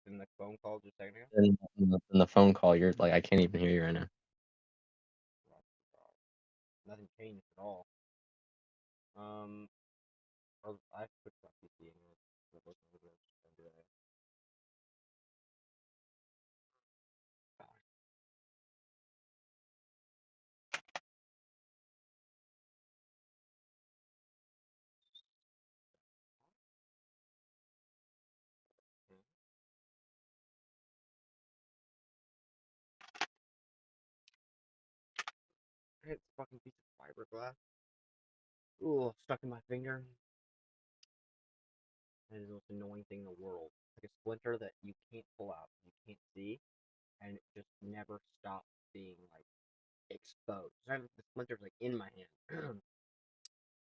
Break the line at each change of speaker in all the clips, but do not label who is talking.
in the phone call just a second ago?
In the phone call, you're like, I can't even hear you right now.
Nothing changed at all. I switched my PC anyway. It's a fucking piece of fiberglass. Ooh, stuck in my finger. That is the most annoying thing in the world. It's like a splinter that you can't pull out, you can't see, and it just never stops being like exposed. The splinter's like in my hand.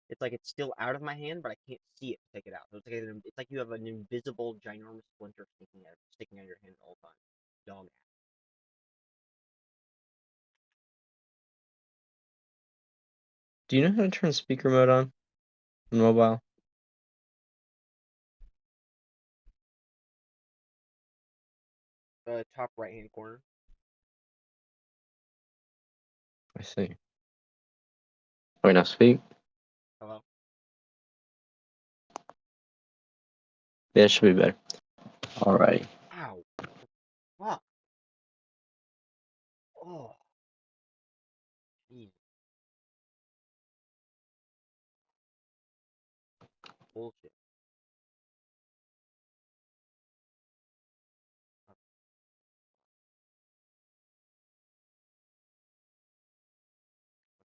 It's like it's still out of my hand, but I can't see it to take it out. So it's like you have an invisible, ginormous splinter sticking out of your hand all the time. Dog
Do you know how to turn speaker mode on mobile?
top right hand corner.
I see. Wait, now speak.
Hello.
Yeah, it should be better. Alrighty.
Ow. Fuck. Oh. Jeez. Bullshit.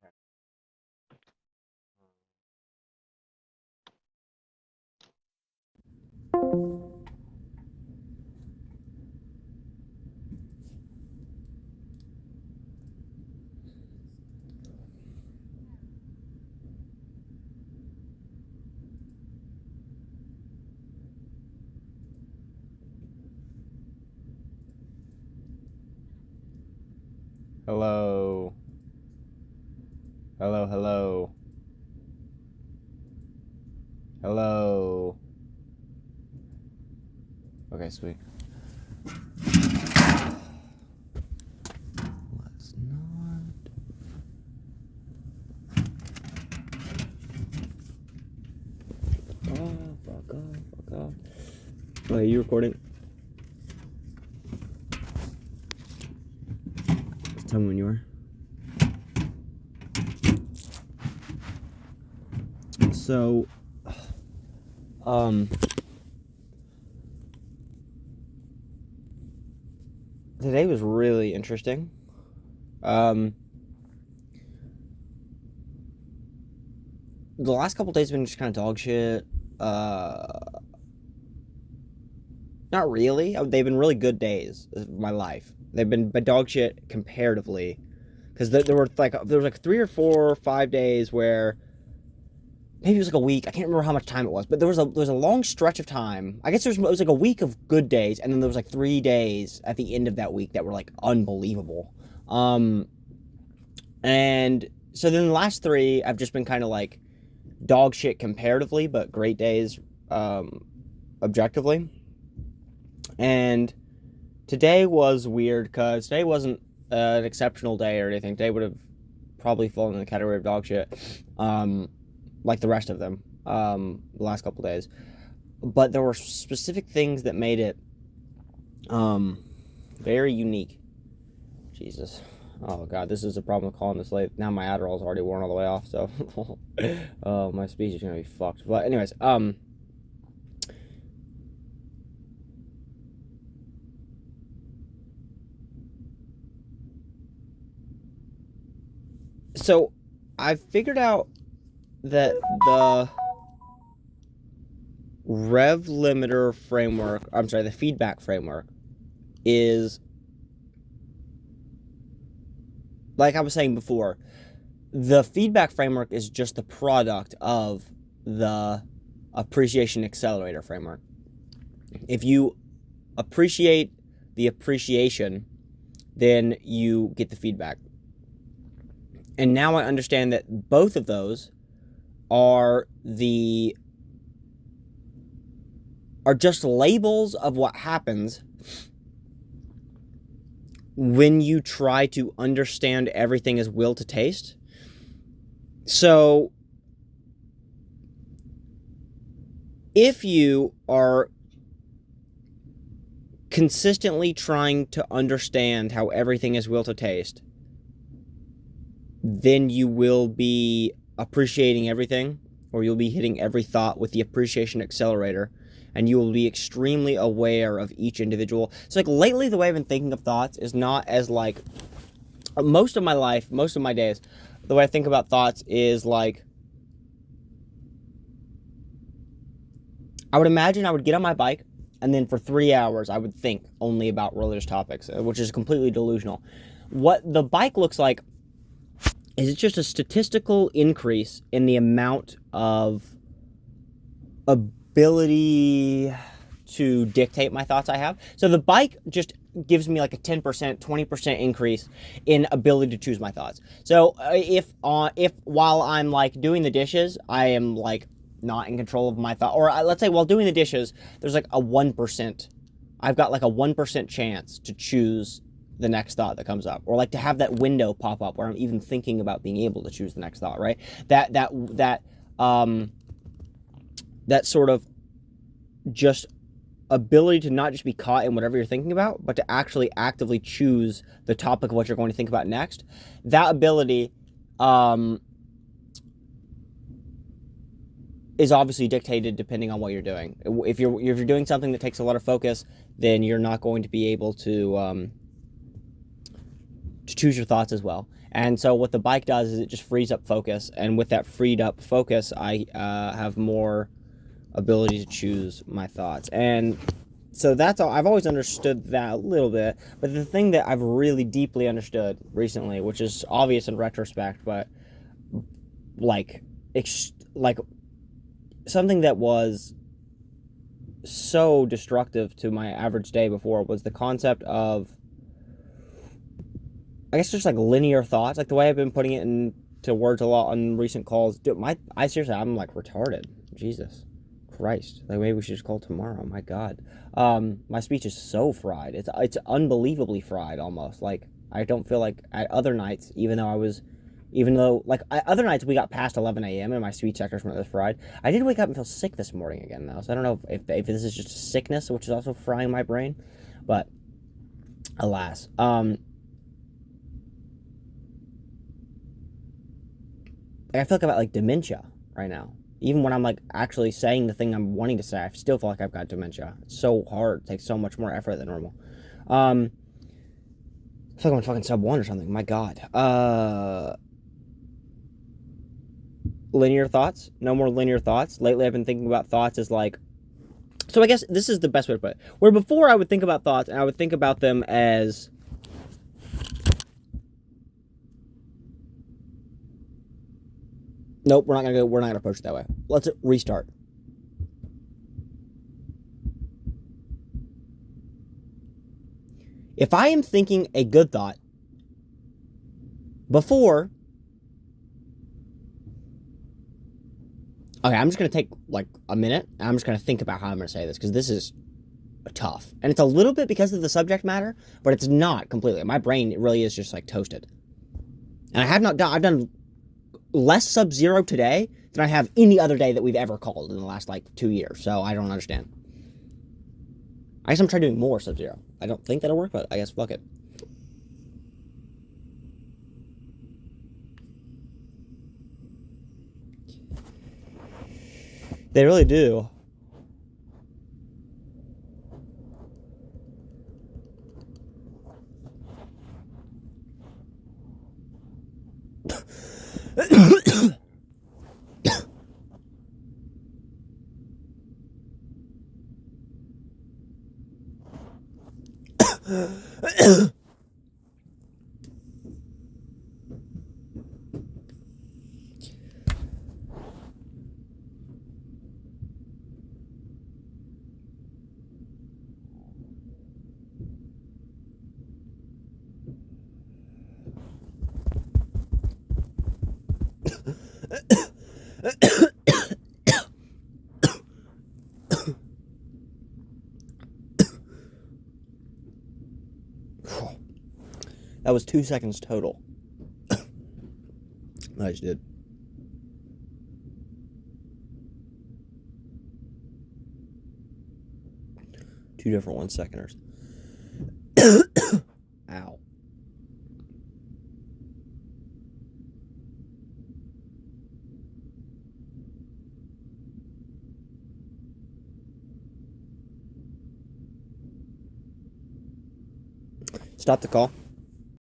Okay. Hello. Hello, hello. Hello. Okay, sweet. Let's not. Oh, fuck off, fuck off. Oh, are you recording? Just tell me when you are. So, today was really interesting. The last couple days have been just kind of dog shit. Not really. They've been really good days of my life. They've been dog shit comparatively, because there was like 3 or 4 or 5 days where maybe it was like a week. I can't remember how much time it was, but there was a long stretch of time. I guess it was like a week of good days, and then there was like 3 days at the end of that week that were like unbelievable. And so then the last 3, I've just been kind of like dog shit comparatively, but great days, objectively. And today was weird because today wasn't an exceptional day or anything. Today would have probably fallen in the category of dog shit, like the rest of them, the last couple days. But there were specific things that made it very unique. Jesus. Oh god, this is a problem with calling this late. Now my Adderall's already worn all the way off, so oh, my speech is gonna be fucked. But anyways, so I figured out that the rev limiter framework, I'm sorry, the feedback framework is, like I was saying before, the feedback framework is just the product of the appreciation accelerator framework. If you appreciate the appreciation, then you get the feedback. And now I understand that both of those are the are just labels of what happens when you try to understand everything as will to taste. So if you are consistently trying to understand how everything is will to taste, then you will be appreciating everything, or you'll be hitting every thought with the appreciation accelerator, and you will be extremely aware of each individual. So like lately, the way I've been thinking of thoughts is not as like, most of my life, most of my days, the way I think about thoughts is like, I would imagine I would get on my bike, and then for 3 hours I would think only about religious topics, which is completely delusional. What the bike looks like is it's just a statistical increase in the amount of ability to dictate my thoughts I have. So the bike just gives me like a 10%, 20% increase in ability to choose my thoughts. So if while I'm like doing the dishes, I am like not in control of my thought, or let's say while doing the dishes, there's like a 1%. I've got like a 1% chance to choose the next thought that comes up, or like to have that window pop up where I'm even thinking about being able to choose the next thought, right? That sort of just ability to not just be caught in whatever you're thinking about, but to actually actively choose the topic of what you're going to think about next. That ability is obviously dictated depending on what you're doing. If you're doing something that takes a lot of focus, then you're not going to be able to choose your thoughts as well. And so what the bike does is it just frees up focus, and with that freed up focus, I have more ability to choose my thoughts. And so that's all. I've always understood that a little bit, but the thing that I've really deeply understood recently, which is obvious in retrospect, but like something that was so destructive to my average day before, was the concept of, I guess, just like linear thoughts, like the way I've been putting it into words a lot on recent calls. Dude, I seriously, I'm like retarded. Jesus Christ. Like maybe we should just call tomorrow. My God. My speech is so fried. It's unbelievably fried almost. Like I don't feel like at other nights, other nights we got past 11 a.m. and my speech sectors weren't this fried. I did wake up and feel sick this morning again though. So I don't know if this is just a sickness, which is also frying my brain, but alas. I feel like I've got like dementia right now. Even when I'm like actually saying the thing I'm wanting to say, I still feel like I've got dementia. It's so hard. It takes so much more effort than normal. I feel like I'm on fucking sub 1 or something. My God. Linear thoughts. No more linear thoughts. Lately I've been thinking about thoughts as like, so I guess this is the best way to put it. Where before I would think about thoughts and I would think about them as, nope, we're not gonna approach it that way. Let's restart. If I am thinking a good thought before, okay, I'm just gonna take like a minute and I'm just gonna think about how I'm gonna say this, because this is tough. And it's a little bit because of the subject matter, but it's not completely. My brain really is just like toasted. And I've done less Sub-Zero today than I have any other day that we've ever called in the last like 2 years. So I don't understand. I guess I'm trying doing more Sub-Zero. I don't think that'll work, but I guess fuck it. They really do. That was 2 seconds total. I just did. Two different 1 seconders. Ow. Stop the call.